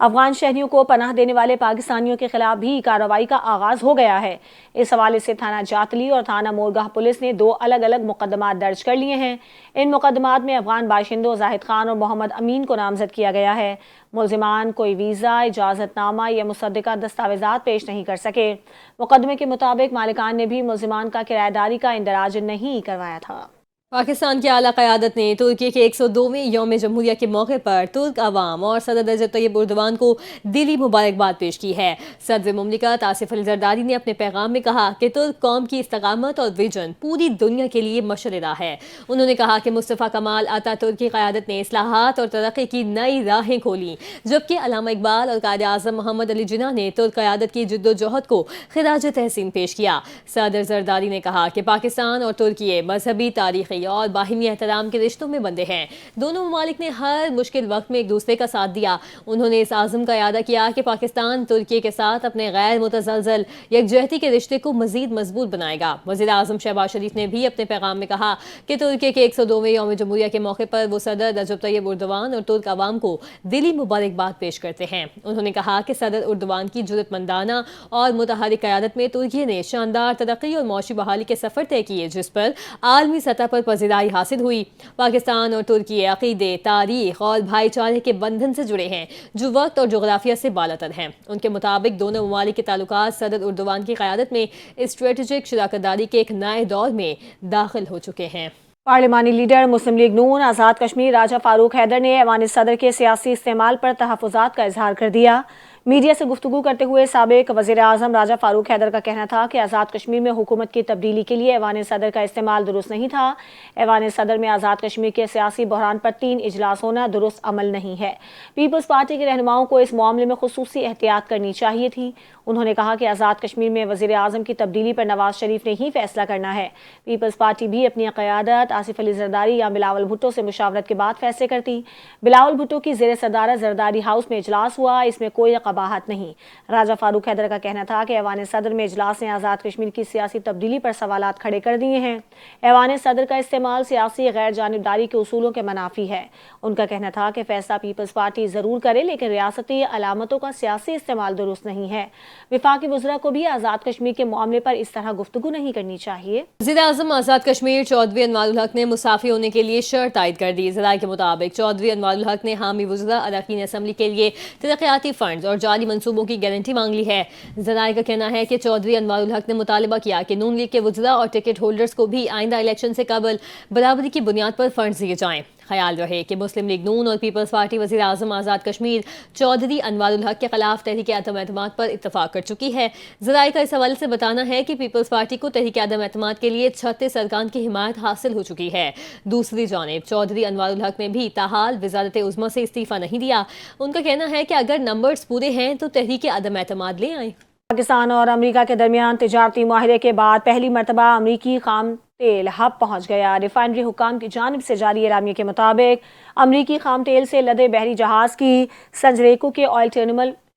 افغان شہریوں کو پناہ دینے والے پاکستانیوں کے خلاف بھی کارروائی کا آغاز ہو گیا ہے۔ اس حوالے سے تھانہ جاتلی اور تھانہ مورگاہ پولیس نے 2 الگ الگ مقدمات درج کر لیے ہیں۔ ان مقدمات میں افغان باشندوں زاہد خان اور محمد امین کو نامزد کیا گیا ہے۔ ملزمان کوئی ویزا، اجازت نامہ یا مصدقہ دستاویزات پیش نہیں کر سکے۔ مقدمے کے مطابق مالکان نے بھی ملزمان کا کرایہ داری کا اندراج نہیں کروایا تھا۔ پاکستان کی اعلیٰ قیادت نے ترکی کے 102ویں یوم جمہوریہ کے موقع پر ترک عوام اور صدر رجب طیب اردوان کو دلی مبارکباد پیش کی ہے۔ صدر مملکت آصف علی زرداری نے اپنے پیغام میں کہا کہ ترک قوم کی استقامت اور ویژن پوری دنیا کے لیے مشعل راہ ہے۔ انہوں نے کہا کہ مصطفیٰ کمال آتا ترک کی قیادت نے اصلاحات اور ترقی کی نئی راہیں کھولیں، جبکہ علامہ اقبال اور قائد اعظم محمد علی جناح نے ترک قیادت کی جد و جہد کو خراج تحسین پیش کیا۔ صدر زرداری نے کہا کہ پاکستان اور ترکی مذہبی، تاریخی اور باہمی احترام کے رشتوں میں بندھے ہیں۔ دونوں ممالک نے ہر مشکل وقت میں ایک دوسرے کا ساتھ دیا۔ انہوں نے اس عزم کا اعادہ کیا کہ پاکستان ترکی کے ساتھ اپنے غیر متزلزل یکجہتی کے رشتے کو مزید مضبوط بنائے گا۔ وزیر اعظم شہباز شریف نے بھی اپنے پیغام میں کہا کہ ترکی کے 102ویں یوم جمہوریہ کے موقع پر وہ صدر رجب طیب اردوان اور ترک عوام کو دلی مبارکباد پیش کرتے ہیں۔ انہوں نے کہا کہ صدر اردوان کی جرأت مندانہ اور متحرک قیادت میں ترکی نے شاندار ترقی اور معاشی بحالی کے سفر طے کیے، جس پر عالمی سطح پر پذیرائی حاصل ہوئی۔ پاکستان اور ترکی عقیدے، تاریخ اور بھائی چارے کے بندھن سے جڑے ہیں جو وقت اور جغرافیہ سے بالاتر ہیں۔ ان کے مطابق دونوں ممالک کے تعلقات صدر اردوان کی قیادت میں اسٹریٹجک شراکت داری کے ایک نئے دور میں داخل ہو چکے ہیں۔ پارلیمانی لیڈر مسلم لیگ نون آزاد کشمیر راجہ فاروق حیدر نے ایوان صدر کے سیاسی استعمال پر تحفظات کا اظہار کر دیا۔ میڈیا سے گفتگو کرتے ہوئے سابق وزیر اعظم راجہ فاروق حیدر کا کہنا تھا کہ آزاد کشمیر میں حکومت کی تبدیلی کے لیے ایوان صدر کا استعمال درست نہیں تھا۔ ایوان صدر میں آزاد کشمیر کے سیاسی بحران پر 3 اجلاس ہونا درست عمل نہیں ہے۔ پیپلز پارٹی کے رہنماؤں کو اس معاملے میں خصوصی احتیاط کرنی چاہیے تھی۔ انہوں نے کہا کہ آزاد کشمیر میں وزیر اعظم کی تبدیلی پر نواز شریف نے ہی فیصلہ کرنا ہے۔ پیپلز پارٹی بھی اپنی قیادت آصف علی زرداری یا بلاول بھٹو سے مشاورت کے بعد فیصلے کرتی۔ بلاول بھٹو کی زیر صدارت زرداری ہاؤس میں اجلاس ہوا، اس میں کوئی قباحت نہیں۔ راجہ فاروق حیدر کا کہنا تھا کہ ایوان صدر میں اجلاس نے آزاد کشمیر کی سیاسی تبدیلی پر سوالات کھڑے کر دیے ہیں۔ ایوان صدر کا استعمال سیاسی غیر جانبداری کے اصولوں کے منافی ہے۔ ان کا کہنا تھا کہ فیصلہ پیپلز پارٹی ضرور کرے، لیکن ریاستی علامتوں کا سیاسی استعمال درست نہیں ہے۔ وفاقی وزراء کو بھی آزاد کشمیر کے معاملے پر اس طرح گفتگو نہیں کرنی چاہیے۔ وزیر اعظم آزاد کشمیر چودھری انوار الحق نے مسافر ہونے کے لیے شرط عائد کر دی۔ ذرائع کے مطابق چودھری انوار الحق نے حامی وزراء اراکین اسمبلی کے لیے ترقیاتی فنڈز اور جعلی منصوبوں کی گارنٹی مانگ لی ہے۔ ذرائع کا کہنا ہے کہ چودھری انوار الحق نے مطالبہ کیا کہ نون لیگ کے وزراء اور ٹکٹ ہولڈرز کو بھی آئندہ الیکشن سے قبل برابری کی بنیاد پر فنڈز دیے جائیں۔ خیال رہے کہ مسلم لیگ نون اور پیپلز پارٹی وزیر اعظم آزاد کشمیر چودھری انوار الحق کے خلاف تحریک عدم اعتماد پر اتفاق کر چکی ہے۔ ذرائع کا اس حوالے سے بتانا ہے کہ پیپلز پارٹی کو تحریک عدم اعتماد کے لیے 36 ارکان کی حمایت حاصل ہو چکی ہے۔ دوسری جانب چودھری انوار الحق نے بھی تاحال وزارت عظمیٰ سے استعفیٰ نہیں دیا۔ ان کا کہنا ہے کہ اگر نمبرز پورے ہیں تو تحریک عدم اعتماد لے آئیں۔ پاکستان اور امریکہ کے درمیان تجارتی معاہدے کے بعد پہلی مرتبہ امریکی خام تیل ہب پہنچ گیا۔ ریفائنری حکام کی جانب سے جاری اعلامیے کے مطابق امریکی خام تیل سے لدے بحری جہاز کی سنجریکو کے آئل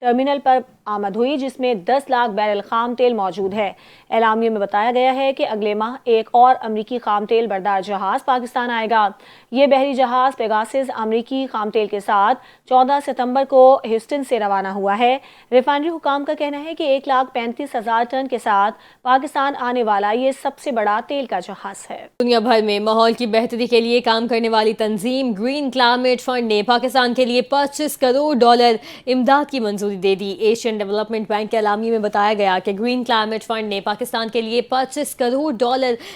ٹرمینل پر آمد ہوئی، جس میں 10 لاکھ بیرل خام تیل موجود ہے۔ اعلامیے میں بتایا گیا ہے کہ اگلے ماہ ایک اور امریکی خام تیل بردار جہاز پاکستان آئے گا۔ یہ بحری جہاز پیگاسس امریکی خام تیل کے ساتھ 14 ستمبر کو ہیوسٹن سے روانہ ہوا ہے۔ ریفائنری حکام کا کہنا ہے کہ 1,35,000 ٹن کے ساتھ پاکستان آنے والا یہ سب سے بڑا تیل کا جہاز ہے۔ دنیا بھر میں ماحول کی بہتری کے لیے کام کرنے والی تنظیم گرین کلائمیٹ فنڈ نے پاکستان کے لیے $25 کروڑ امداد کی منظوری دے دی۔ ایشین ڈیولپمنٹ بینک کے اعلامیے میں بتایا گیا کہ گرین کلائمیٹ فنڈ نے پاکستان کے لیے $25 کروڑ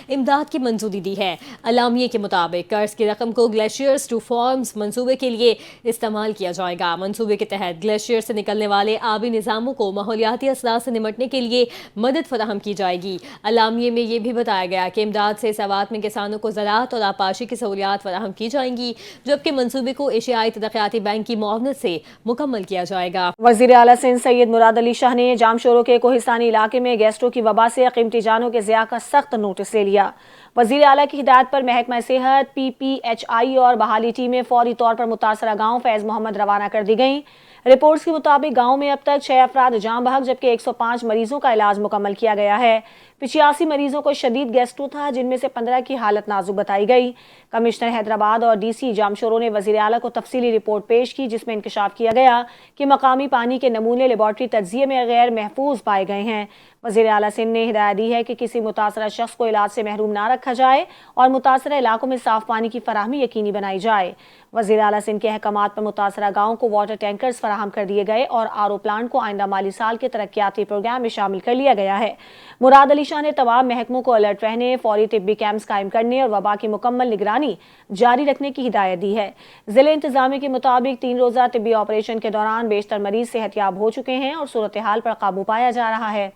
امداد کی منظوری دی ہے۔ اعلامیے کے مطابق قرض کی رقم کو گلیشیئرز ٹو فارمز منصوبے کے لیے استعمال کیا جائے گا۔ منصوبے کے تحت گلیشیئر سے نکلنے والے آبی نظاموں کو ماحولیاتی اثرات سے نمٹنے کے لیے مدد فراہم کی جائے گی۔ اعلامیے میں یہ بھی بتایا گیا کہ امداد سے سوات میں کسانوں کو زراعت اور آبپاشی کی سہولیات فراہم کی جائیں گی، جبکہ منصوبے کو ایشیائی ترقیاتی بینک کی معاونت سے مکمل کیا جائے گا۔ وزیر اعلیٰ سندھ سید مراد علی شاہ نے جام شورو کے کوہستانی علاقے میں گیسٹرو کی وبا سے قیمتی جانوں کے ضیاع کا سخت نوٹس لے لیا۔ وزیر اعلیٰ کی ہدایت پر محکمہ صحت، PPHI اور بحالی ٹیمیں فوری طور پر متاثرہ گاؤں فیض محمد روانہ کر دی گئیں۔ رپورٹس کے مطابق گاؤں میں اب تک 6 افراد جاں بحق جبکہ 105 مریضوں کا علاج مکمل کیا گیا ہے۔ 85 مریضوں کو شدید گیسٹرو تھا، جن میں سے 15 کی حالت نازک بتائی گئی۔ کمشنر حیدرآباد اور DC جامشورو نے وزیر اعلیٰ کو تفصیلی رپورٹ پیش کی، جس میں انکشاف کیا گیا کہ مقامی پانی کے نمونے لیبارٹری تجزیے میں غیر محفوظ پائے گئے ہیں۔ وزیر اعلیٰ سندھ نے ہدایت دی ہے کہ کسی متاثرہ شخص کو علاج سے محروم نہ رکھا جائے اور متاثرہ علاقوں میں صاف پانی کی فراہمی یقینی بنائی جائے۔ وزیر اعلیٰ سندھ کے احکامات پر متاثرہ گاؤں کو واٹر ٹینکرز فراہم کر دیے گئے اور RO پلانٹ کو آئندہ مالی سال کے ترقیاتی پروگرام میں شامل کر لیا گیا ہے۔ مراد علی شاہ نے تمام محکموں کو الرٹ رہنے، فوری طبی کیمپس قائم کرنے اور وبا کی مکمل نگرانی جاری رکھنے کی ہدایت دی ہے۔ ضلع انتظامیہ کے مطابق 3 روزہ طبی آپریشن کے دوران بیشتر مریض صحت یاب ہو چکے ہیں اور صورتحال پر قابو پایا جا رہا ہے۔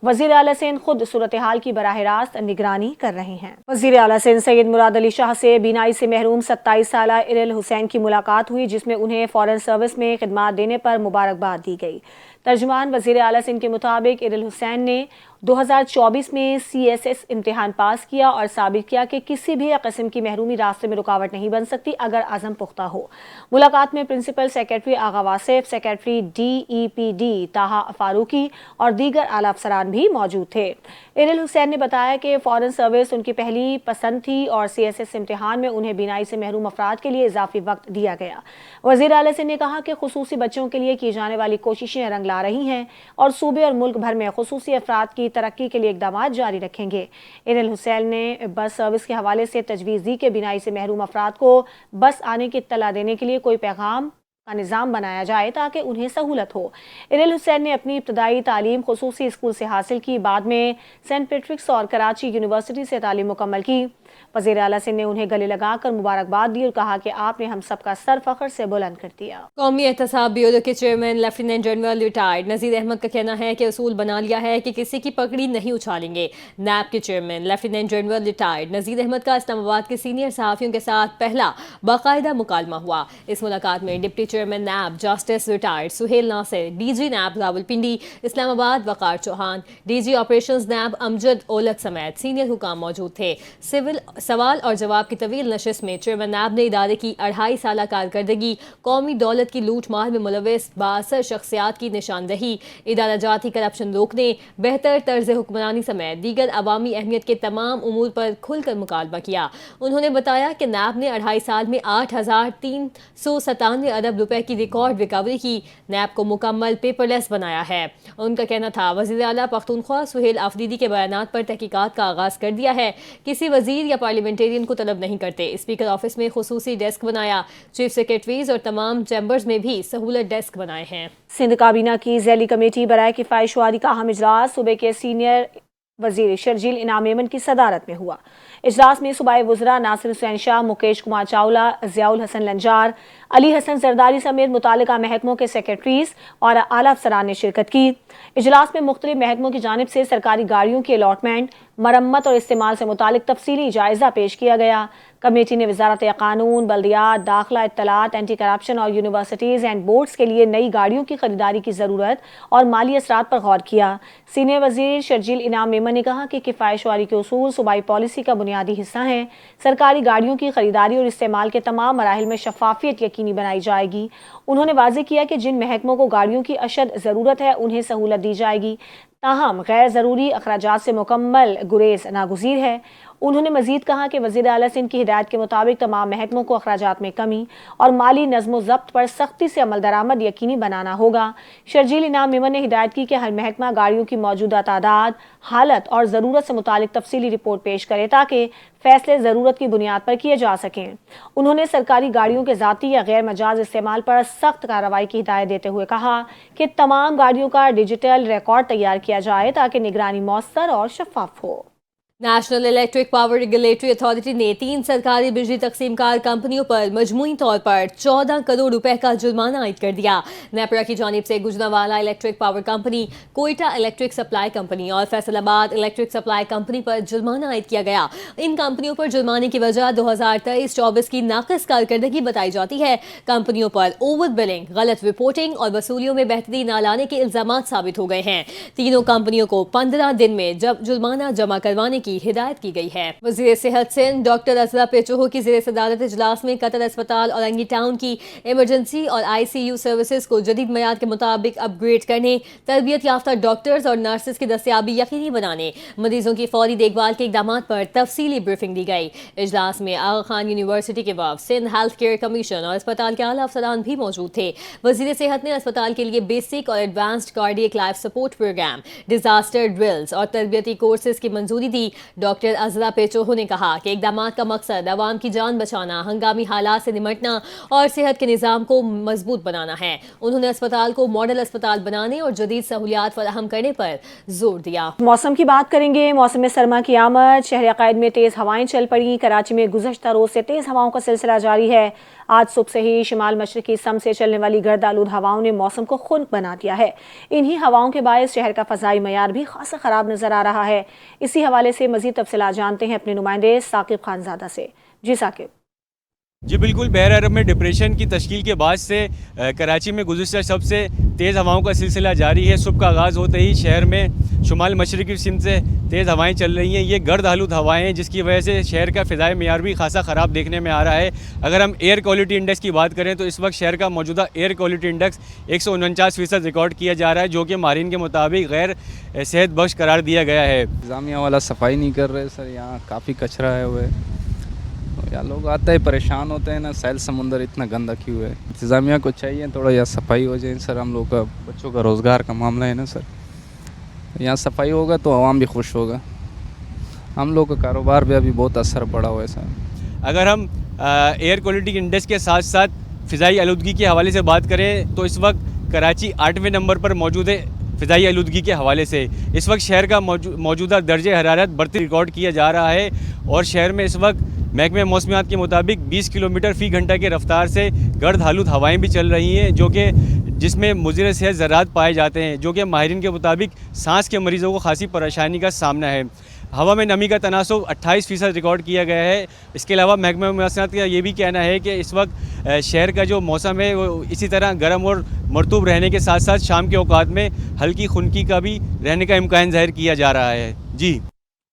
وزیر اعلیٰ سندھ خود صورتحال کی براہ راست نگرانی کر رہے ہیں۔ وزیر اعلیٰ سندھ سید مراد علی شاہ سے بینائی سے محروم 27 سالہ ارل حسین کی ملاقات ہوئی، جس میں انہیں فورن سروس میں خدمات دینے پر مبارکباد دی گئی۔ ترجمان وزیر اعلیٰ سندھ کے مطابق ارل حسین نے 2024 میں CSS امتحان پاس کیا اور ثابت کیا کہ کسی بھی قسم کی محرومی راستے میں رکاوٹ نہیں بن سکتی اگر عزم پختہ ہو۔ ملاقات میں پرنسپل سیکرٹری آغا واصف، سیکرٹری DEPD طاہا فاروقی اور دیگر اعلیٰ افسران بھی موجود تھے۔ ارل حسین نے بتایا کہ فورن سروس ان کی پہلی پسند تھی اور CSS امتحان میں انہیں بینائی سے محروم افراد کے لیے اضافی وقت دیا گیا۔ وزیر اعلیٰ سندھ نے کہا کہ خصوصی بچوں کے لیے کی جانے والی کوششیں رنگ لا رہی ہیں اور صوبے اور ملک بھر میں خصوصی افراد کی ترقی کے لیے اقدامات جاری رکھیں گے۔ ارل حسین نے بس سروس کے حوالے سے تجویز دی کہ بینائی سے محروم افراد کو بس آنے کی اطلاع دینے کے لیے کوئی پیغام کا نظام بنایا جائے تاکہ انہیں سہولت ہو۔ ارل حسین نے اپنی ابتدائی تعلیم خصوصی اسکول سے حاصل کی، بعد میں سینٹ پیٹرکس اور کراچی یونیورسٹی سے تعلیم مکمل کی۔ وزیر اعلیٰ سندھ نے انہیں گلے لگا کر مبارکباد دی اور کہا کہ آپ نے ہم سب کا سر فخر سے بلند کر دیا۔ قومی احتساب بیورو کے chairman lieutenant general retired Nazir Ahmed کا کہنا ہے کہ اصول بنا لیا ہے کہ کسی کی پگڑی نہیں اچھالیں گے۔ نیب کے chairman lieutenant general retired Nazir Ahmed کا اسلام آباد کے سینئر صحافیوں کے ساتھ پہلا باقاعدہ مکالمہ ہوا۔ اس ملاقات میں deputy chairman NAB justice retired Sohail Nasir, DG NAB Rawalpindi Islamabad Waqar Chauhan, DG operations NAB Amjad Aulakh سمیت سینئر حکام موجود تھے۔ سوال اور جواب کی طویل نشست میں چیئرمین نیب نے ادارے کی 2.5 سالہ کارکردگی، قومی دولت کی لوٹ مار میں ملوث بااثر شخصیات کی نشاندہی، ادارہ جاتی کرپشن روکنے، بہتر طرز حکمرانی سمیت دیگر عوامی اہمیت کے تمام امور پر کھل کر مکالمہ کیا۔ انہوں نے بتایا کہ نیب نے 2.5 سال میں 8,397 ارب روپے کی ریکارڈ ریکوری کی، نیب کو مکمل پیپر لیس بنایا ہے۔ ان کا کہنا تھا وزیر اعلیٰ پختونخوا سہیل آفریدی کے بیانات پر تحقیقات کا آغاز کر دیا ہے، کسی وزیر یا پارلیمنٹرین کو طلب نہیں کرتے۔ اسپیکر آفس میں خصوصی ڈیسک بنایا، چیف سیکرٹریز اور تمام چیمبرز میں بھی سہولت ڈیسک بنائے ہیں۔ سندھ کابینہ کی ذیلی کمیٹی برائے کفایت شعاری کا اہم اجلاس صوبے کے سینئر وزیر شرجیل انعام میمن کی صدارت میں ہوا۔ اجلاس میں صوبائی وزراء ناصر حسین شاہ، مکیش کمار چاولہ، ضیاء الحسن لنجار، علی حسن زرداری سمیت متعلقہ محکموں کے سیکرٹریز اور اعلیٰ افسران نے شرکت کی۔ اجلاس میں مختلف محکموں کی جانب سے سرکاری گاڑیوں کی الاٹمنٹ، مرمت اور استعمال سے متعلق تفصیلی جائزہ پیش کیا گیا۔ کمیٹی نے وزارت قانون، بلدیات، داخلہ، اطلاعات، اینٹی کرپشن اور یونیورسٹیز اینڈ بورڈز کے لیے نئی گاڑیوں کی خریداری کی ضرورت اور مالی اثرات پر غور کیا۔ سینئر وزیر شرجیل انعام میمن نے کہا کہ کفایت شعاری کے اصول صوبائی پالیسی کا بنیادی حصہ ہیں۔ سرکاری گاڑیوں کی خریداری اور استعمال کے تمام مراحل میں شفافیت یقینی بنائی جائے گی۔ انہوں نے واضح کیا کہ جن محکموں کو گاڑیوں کی اشد ضرورت ہے انہیں سہولت دی جائے گی، تاہم غیر ضروری اخراجات سے مکمل گریز ناگزیر ہے۔ انہوں نے مزید کہا کہ وزیر اعلیٰ سندھ کی ہدایت کے مطابق تمام محکموں کو اخراجات میں کمی اور مالی نظم و ضبط پر سختی سے عمل درآمد یقینی بنانا ہوگا۔ شرجیل انعام میمن نے ہدایت کی کہ ہر محکمہ گاڑیوں کی موجودہ تعداد، حالت اور ضرورت سے متعلق تفصیلی رپورٹ پیش کرے تاکہ فیصلے ضرورت کی بنیاد پر کیے جا سکیں۔ انہوں نے سرکاری گاڑیوں کے ذاتی یا غیر مجاز استعمال پر سخت کارروائی کی ہدایت دیتے ہوئے کہا کہ تمام گاڑیوں کا ڈیجیٹل ریکارڈ تیار کیا جائے تاکہ نگرانی مؤثر اور شفاف ہو۔ National electric power regulatory authority نے 3 سرکاری بجلی تقسیم کار کمپنیوں پر مجموعی طور پر 14 کروڑ روپے کا جرمانہ عائد کر دیا۔ نیپرا کی جانب سے Gujranwala electric power company, Quetta electric supply company اور فیصل آباد الیکٹرک سپلائی کمپنی پر جرمانہ عائد کیا گیا۔ ان کمپنیوں پر جرمانے کی وجہ 2023-24 کی ناقص کارکردگی بتائی جاتی ہے۔ کمپنیوں پر اوور بلنگ، غلط رپورٹنگ اور وصولیوں میں بہتری نہ لانے کے الزامات ثابت ہو گئے ہیں۔ تینوں کمپنیوں کو 15 دن میں جرمانہ جمع کروانے کی ہدایت کی گئی ہے۔ وزیر صحت سندھ ڈاکٹر ازرا پیچوہو کی زیر صدارت اجلاس میں قطر اسپتال اورنگی ٹاؤن کی ایمرجنسی اور ICU سروسز کو جدید معیار کے مطابق اپ گریڈ کرنے، تربیت یافتہ ڈاکٹرز اور نرسز کی دستیابی یقینی بنانے، مریضوں کی فوری دیکھ بھال کے اقدامات پر تفصیلی بریفنگ دی گئی۔ اجلاس میں آغا خان یونیورسٹی کے وفد، سندھ ہیلتھ کیئر کمیشن اور اسپتال کے اعلیٰ افسران بھی موجود تھے۔ وزیر صحت نے اسپتال کے لیے بیسک اور advanced cardiac life support programme, disaster drills اور تربیتی کورسز کی منظوری دی۔ ڈاکٹر ازرا پیچوہو نے کہا کہ اقدامات کا مقصد عوام کی جان بچانا، ہنگامی حالات سے نمٹنا اور صحت کے نظام کو مضبوط بنانا ہے۔ انہوں نے اسپتال کو ماڈل اسپتال بنانے اور جدید سہولیات فراہم کرنے پر زور دیا۔ موسم کی بات کریں گے۔ موسم سرما کی آمد، شہر عقائد میں تیز ہوائیں چل پڑی۔ کراچی میں گزشتہ روز سے تیز ہواؤں کا سلسلہ جاری ہے۔ آج صبح سے ہی شمال مشرقی سمت سے چلنے والی گرد آلود ہواؤں نے موسم کو خنک بنا دیا ہے۔ انہی ہواؤں کے باعث شہر کا فضائی معیار بھی خاصا خراب نظر آ رہا ہے۔ اسی حوالے سے مزید تفصیلات جانتے ہیں اپنے نمائندے ثاقب خانزادہ سے۔ جی ثاقب۔ جی بالکل، بحر عرب میں ڈپریشن کی تشکیل کے بعد سے کراچی میں گزشتہ شب سے تیز ہواؤں کا سلسلہ جاری ہے۔ صبح کا آغاز ہوتے ہی شہر میں شمال مشرقی سمت سے تیز ہوائیں چل رہی ہیں۔ یہ گرد آلود ہوائیں ہیں جس کی وجہ سے شہر کا فضائی معیار بھی خاصا خراب دیکھنے میں آ رہا ہے۔ اگر ہم ایئر کوالٹی انڈیکس کی بات کریں تو اس وقت شہر کا موجودہ ایئر کوالٹی انڈیکس 149% ریکارڈ کیا جا رہا ہے، جو کہ ماہرین کے مطابق غیر صحت بخش قرار دیا گیا ہے۔ انتظامیہ والا صفائی نہیں کر رہے سر، یہاں کافی کچرا ہے ہوئے، یا لوگ آتے ہیں پریشان ہوتے ہیں نا، سیل سمندر اتنا گندا کیوں ہے۔ انتظامیہ کو چاہیے تھوڑا یا صفائی ہو جائے سر۔ ہم لوگ کا بچوں کا روزگار کا معاملہ ہے نا سر، یہاں صفائی ہوگا تو عوام بھی خوش ہوگا۔ ہم لوگ کا کاروبار بھی ابھی بہت اثر پڑا ہوا ہے سر۔ اگر ہم ایئر کوالٹی انڈیکس کے ساتھ ساتھ فضائی آلودگی کے حوالے سے بات کریں تو اس وقت کراچی 8ویں نمبر پر موجود ہے فضائی آلودگی کے حوالے سے۔ اس وقت شہر کا موجودہ درجہ حرارت بڑھتی ریکارڈ کیا جا رہا ہے اور شہر میں اس وقت محکمہ موسمیات کے مطابق 20 کلومیٹر فی گھنٹہ کی رفتار سے گرد آلود ہوائیں بھی چل رہی ہیں، جس میں مضر صحت ذرات پائے جاتے ہیں، جو کہ ماہرین کے مطابق سانس کے مریضوں کو خاصی پریشانی کا سامنا ہے۔ ہوا میں نمی کا تناسب 28% ریکارڈ کیا گیا ہے۔ اس کے علاوہ محکمہ موسمیات کا یہ بھی کہنا ہے کہ اس وقت شہر کا جو موسم ہے وہ اسی طرح گرم اور مرطوب رہنے کے ساتھ ساتھ شام کے اوقات میں ہلکی خنکی کا بھی رہنے کا امکان ظاہر کیا جا رہا ہے۔ جی،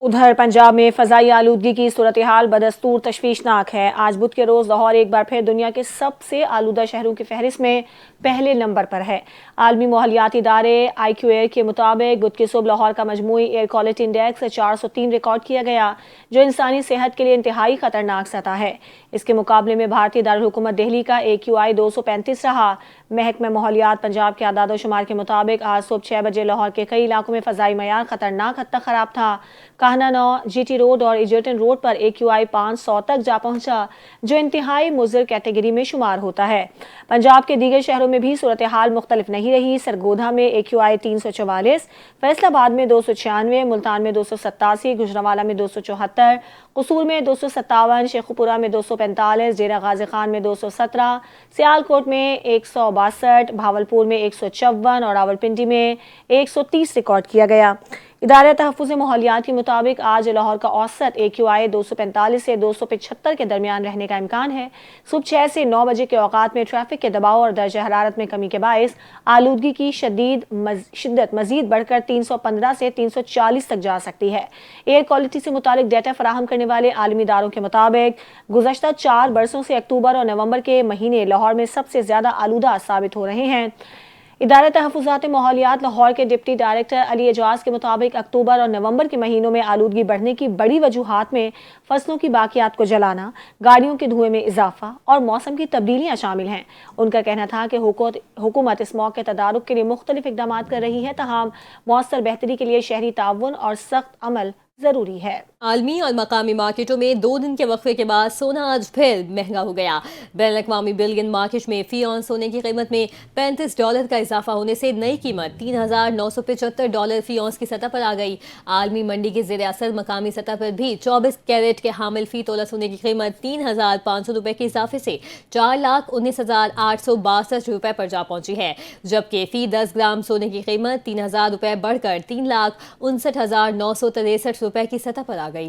ادھر پنجاب میں فضائی آلودگی کی صورتحال بدستور تشویشناک ہے۔ آج بدھ کے روز لاہور ایک بار پھر دنیا کے سب سے آلودہ شہروں کی فہرست میں پہلے نمبر پر ہے۔ عالمی ماحولیاتی ادارے IQAir کے مطابق بدھ کی صبح لاہور کا مجموعی ایئر کوالٹی انڈیکس 403 ریکارڈ کیا گیا، جو انسانی صحت کے لیے انتہائی خطرناک سطح ہے۔ اس کے مقابلے میں بھارتی دارالحکومت دہلی کا AQI 235 رہا۔ محکمہ ماحولیات پنجاب کے اعداد و شمار کے مطابق آج صبح 6 بجے لاہور کے کئی علاقوں میں فضائی معیار خطرناک حد تک خراب تھا۔ کہنا GT روڈ اور ایجرٹن روڈ پر AQI 500 تک جا پہنچا، جو انتہائی مضر کیٹیگری میں شمار ہوتا ہے۔ پنجاب کے دیگر شہروں میں بھی صورتحال مختلف نہیں رہی۔ سرگودھا میں AQI 344، فیصل آباد میں 296، ملتان میں 287، گجرانوالہ میں 274، قصور میں 257، شیخوپورہ میں 245، ڈیرہ غازی خان میں 217، سیالکوٹ میں 162، بھاولپور میں 154 اور راولپنڈی میں 130 ریکارڈ کیا گیا۔ ادارہ تحفظ ماحولیات کے مطابق آج لاہور کا اوسط AQI 245 سے 275 کے درمیان رہنے کا امکان ہے۔ صبح 6 سے 9 بجے کے اوقات میں ٹریفک کے دباؤ اور درجہ حرارت میں کمی کے باعث آلودگی کی شدت مزید بڑھ کر 315 سے 340 تک جا سکتی ہے۔ ایئر کوالٹی سے متعلق ڈیٹا فراہم کرنے والے عالمی اداروں کے مطابق گزشتہ 4 برسوں سے اکتوبر اور نومبر کے مہینے لاہور میں سب سے زیادہ آلودہ ثابت ہو رہے ہیں۔ ادارہ تحفظات ماحولیات لاہور کے ڈپٹی ڈائریکٹر علی اعجاز کے مطابق اکتوبر اور نومبر کے مہینوں میں آلودگی بڑھنے کی بڑی وجوہات میں فصلوں کی باقیات کو جلانا، گاڑیوں کے دھوئیں میں اضافہ اور موسم کی تبدیلیاں شامل ہیں۔ ان کا کہنا تھا کہ حکومت اس موقع کے تدارک کے لیے مختلف اقدامات کر رہی ہے، تاہم مؤثر بہتری کے لیے شہری تعاون اور سخت عمل ضروری ہے۔ عالمی اور مقامی مارکیٹوں میں 2 دن کے وقفے کے بعد سونا آج پھر مہنگا ہو گیا۔ بین الاقوامی بلین مارکیٹ میں فی اونس سونے کی قیمت میں $35 کا اضافہ ہونے سے نئی قیمت $3,975 فی اونس کی سطح پر آ گئی۔ عالمی منڈی کے زیر اثر مقامی سطح پر بھی 24 کیرٹ کے حامل فی تولہ سونے کی قیمت $3,500 کے اضافے سے $4,19,862 پر جا پہنچی ہے، جبکہ فی 10 گرام سونے کی قیمت $3,000 بڑھ کر $3,59,963 کی سطح پر آ گئی۔